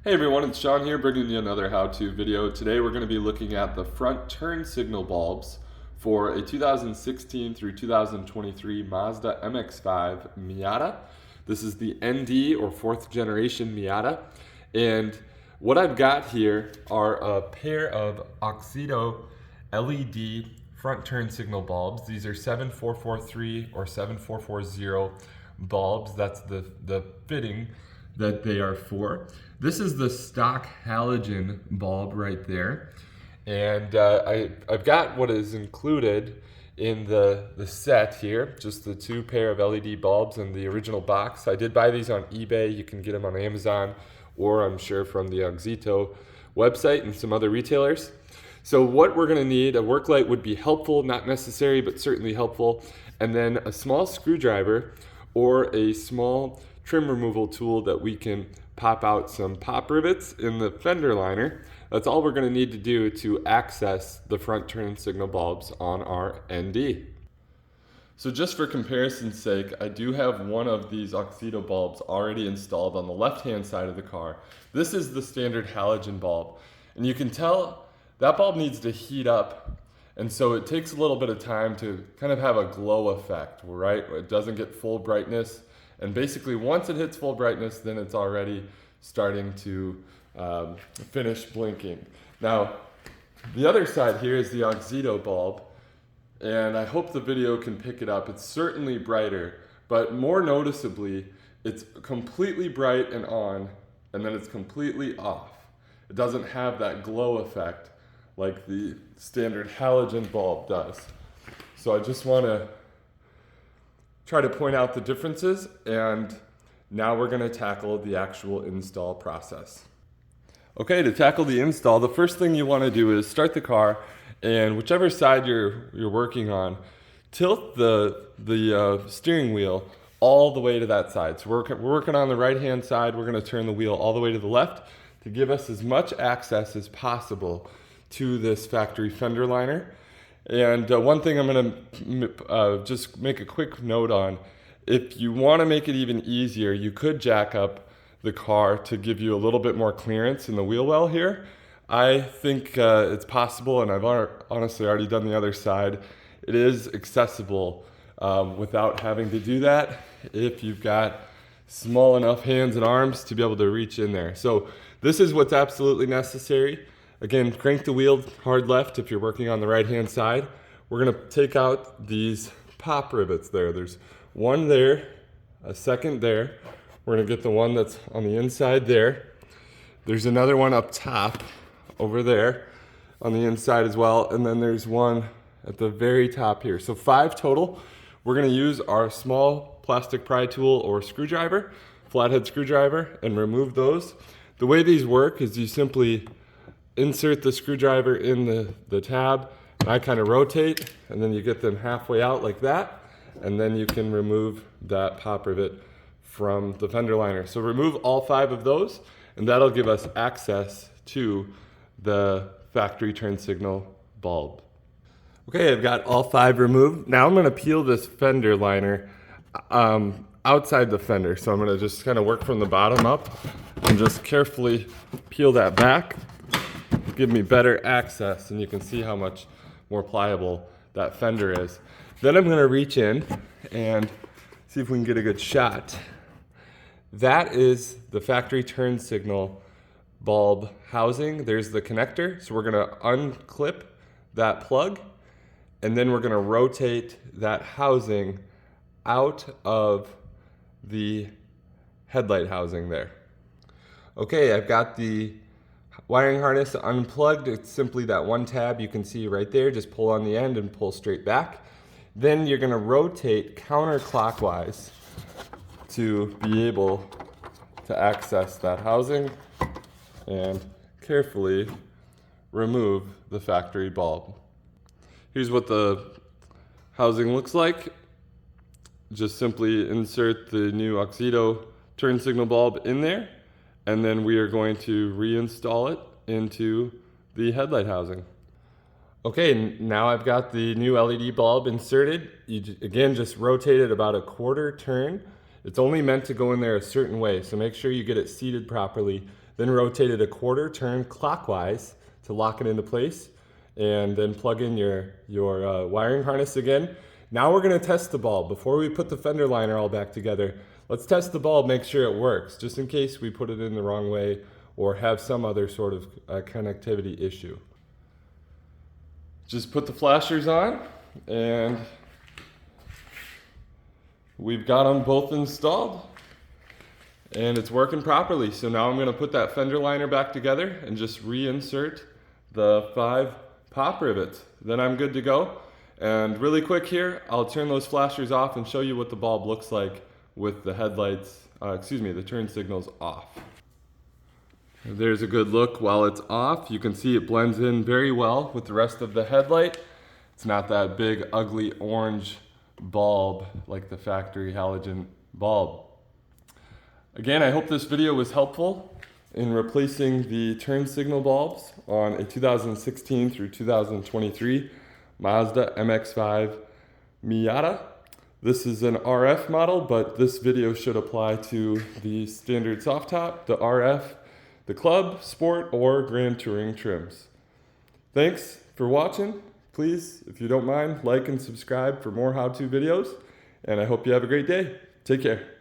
Hey everyone, it's Sean here bringing you another how-to video. Today we're going to be looking at the front turn signal bulbs for a 2016 through 2023 Mazda MX-5 Miata. This is the ND or fourth generation Miata, and what I've got here are a pair of Auxito LED front turn signal bulbs. These are 7443 or 7440 bulbs. That's the fitting that they are for. This is the stock halogen bulb right there, and I've got what is included in the set here, just the two pair of LED bulbs in the original box. I did buy these on eBay. You can get them on Amazon, or I'm sure from the Auxito website and some other retailers. So what we're going to need, a work light would be helpful, not necessary, but certainly helpful, and then a small screwdriver or a small trim removal tool that we can pop out some pop rivets in the fender liner. That's all we're going to need to do to access the front turn signal bulbs on our ND. So just for comparison's sake, I do have one of these Auxito bulbs already installed on the left-hand side of the car. This is the standard halogen bulb, and you can tell that bulb needs to heat up, and so it takes a little bit of time to kind of have a glow effect, right? It doesn't get full brightness. And basically, once it hits full brightness, then it's already starting to finish blinking. Now, the other side here is the Auxito bulb, and I hope the video can pick it up. It's certainly brighter, but more noticeably, it's completely bright and on, and then it's completely off. It doesn't have that glow effect like the standard halogen bulb does. So I just want to try to point out the differences, and now we're going to tackle the actual install process. Okay, to tackle the install, the first thing you want to do is start the car, and whichever side you're working on, tilt the steering wheel all the way to that side. So we're working on the right-hand side. We're going to turn the wheel all the way to the left to give us as much access as possible to this factory fender liner. And one thing I'm going to just make a quick note on, if you want to make it even easier, you could jack up the car to give you a little bit more clearance in the wheel well here. I think it's possible, and I've honestly already done the other side. It is accessible without having to do that if you've got small enough hands and arms to be able to reach in there. So this is what's absolutely necessary. Again, crank the wheel hard left if you're working on the right-hand side. We're going to take out these pop rivets there. There's one there, a second there. We're going to get the one that's on the inside there. There's another one up top over there on the inside as well. And then there's one at the very top here. So 5 total. We're going to use our small plastic pry tool or screwdriver, flathead screwdriver, and remove those. The way these work is you simply insert the screwdriver in the tab, and I kind of rotate, and then you get them halfway out like that, and then you can remove that pop rivet from the fender liner. So remove all 5 of those, and that'll give us access to the factory turn signal bulb. Okay, I've got all 5 removed. Now I'm going to peel this fender liner outside the fender. So I'm going to just kind of work from the bottom up and just carefully peel that back. Give me better access, and you can see how much more pliable that fender is. Then I'm going to reach in and see if we can get a good shot. That is the factory turn signal bulb housing. There's the connector, so we're going to unclip that plug, and then we're going to rotate that housing out of the headlight housing there. Okay, I've got the wiring harness unplugged. It's simply that one tab you can see right there. Just pull on the end and pull straight back. Then you're going to rotate counterclockwise to be able to access that housing and carefully remove the factory bulb. Here's what the housing looks like. Just simply insert the new Auxito turn signal bulb in there, and then we are going to reinstall it into the headlight housing. Okay, now I've got the new LED bulb inserted. You again just rotate it about a quarter turn. It's only meant to go in there a certain way, so make sure you get it seated properly. then rotate it a quarter turn clockwise to lock it into place, and then plug in your wiring harness again. Now we're going to test the bulb. Before we put the fender liner all back together, let's test the bulb, make sure it works, just in case we put it in the wrong way or have some other sort of connectivity issue. Just put the flashers on, and we've got them both installed, and it's working properly. So now I'm going to put that fender liner back together and just reinsert the 5 pop rivets. Then I'm good to go. And really quick here, I'll turn those flashers off and show you what the bulb looks like with the headlights, the turn signals off. There's a good look while it's off. You can see it blends in very well with the rest of the headlight. It's not that big, ugly orange bulb like the factory halogen bulb. Again, I hope this video was helpful in replacing the turn signal bulbs on a 2016 through 2023 Mazda MX-5 Miata. This is an RF model, but this video should apply to the standard soft top, the RF, the club, sport, or grand touring trims. Thanks for watching. Please, if you don't mind, like and subscribe for more how-to videos, and I hope you have a great day. Take care.